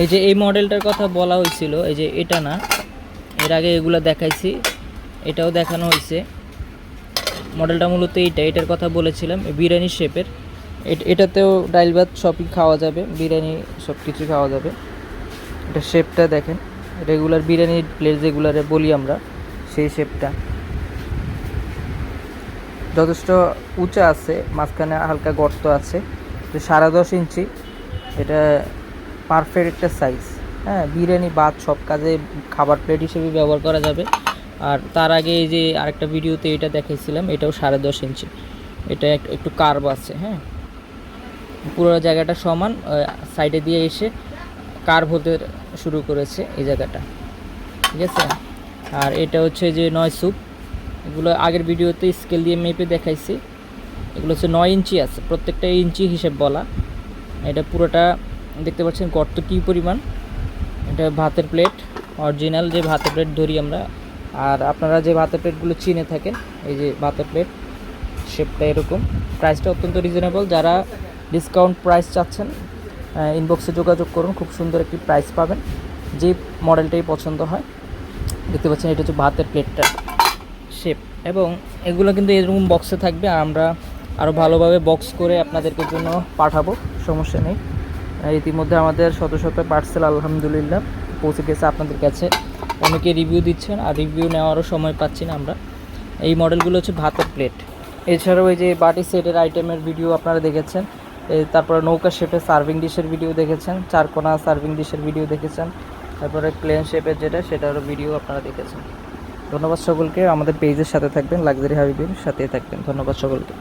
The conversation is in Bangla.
এই যে এই মডেলটার কথা বলা হয়েছিল, এই যে এটা না, এর আগে এগুলো দেখাইছি, এটাও দেখানো হয়েছে। মডেলটা মূলত এটার কথা বলেছিলাম, বিরিয়ানি শেপের। এটাতেও ডাইল ভাত সবই খাওয়া যাবে, বিরিয়ানি সব কিছু খাওয়া যাবে। এটা শেপটা দেখেন, রেগুলার বিরিয়ানির প্লেট যেগুলারে বলি আমরা, সেই শেপটা যথেষ্ট উঁচা আছে, মাঝখানে হালকা গর্ত আছে। 10.5 ইঞ্চি, এটা পারফেক্ট একটা সাইজ। হ্যাঁ, বিরিয়ানি ভাত সব কাজে খাবার প্লেট হিসেবে ব্যবহার করা যাবে। আর তার আগে এই যে আরেকটা ভিডিওতে এটা দেখাইছিলাম, এটাও 10.5 ইঞ্চি। এটা একটু কার্ভ আছে। হ্যাঁ, পুরো জায়গাটা সমান, সাইডে দিয়ে এসে কার্ভ হতে শুরু করেছে এই জায়গাটা, ঠিক আছে। আর এটা হচ্ছে যে 9 সুপ, এগুলো আগের ভিডিওতে স্কেল দিয়ে মেপে দেখাইছি। এগুলো হচ্ছে 9 ইঞ্চি আছে, প্রত্যেকটা ইঞ্চি হিসেব বলা। এটা পুরোটা দেখতে পাচ্ছেন গর্ত কী পরিমাণ। এটা ভাতের প্লেট, অরিজিনাল যে ভাতের প্লেট ধরি আমরা। আর আপনারা যে ভাতের প্লেটগুলো চিনে থাকেন, এই যে ভাতের প্লেট শেপটা এরকম। প্রাইসটা অত্যন্ত রিজনেবল। যারা ডিসকাউন্ট প্রাইস চাচ্ছেন, ইনবক্সে যোগাযোগ করুন, খুব সুন্দর একটি প্রাইস পাবেন। যে মডেলটাই পছন্দ হয়, দেখতে পাচ্ছেন এটা হচ্ছে ভাতের প্লেটটা শেপ। এবং এগুলো কিন্তু এরকম বক্সে থাকবে, আর আমরা আরও ভালোভাবে বক্স করে আপনাদেরকে জন্য পাঠাবো, সমস্যা নেই। ইতিমধ্যে আমাদের শত শত পার্সেল আলহামদুলিল্লাহ পৌঁছে গেছে আপনাদের কাছে। অনেকে রিভিউ দিচ্ছেন, আর রিভিউ নেওয়ারও সময় পাচ্ছি না আমরা। এই মডেলগুলো হচ্ছে ভাতের প্লেট। এছাড়াও এই যে বাটি সেটের আইটেমের ভিডিও আপনারা দেখেছেন, তারপরে নৌকা শেপের সার্ভিং ডিশের ভিডিও দেখেছেন, চারকোনা সার্ভিং ডিশের ভিডিও দেখেছেন, তারপরে প্লেন শেপের সেটারও ভিডিও আপনারা দেখেছেন। ধন্যবাদ সকলকে। আমাদের পেজের সাথে থাকবেন, লাক্সারি হাবিবের সাথে থাকবেন। ধন্যবাদ সকলকে।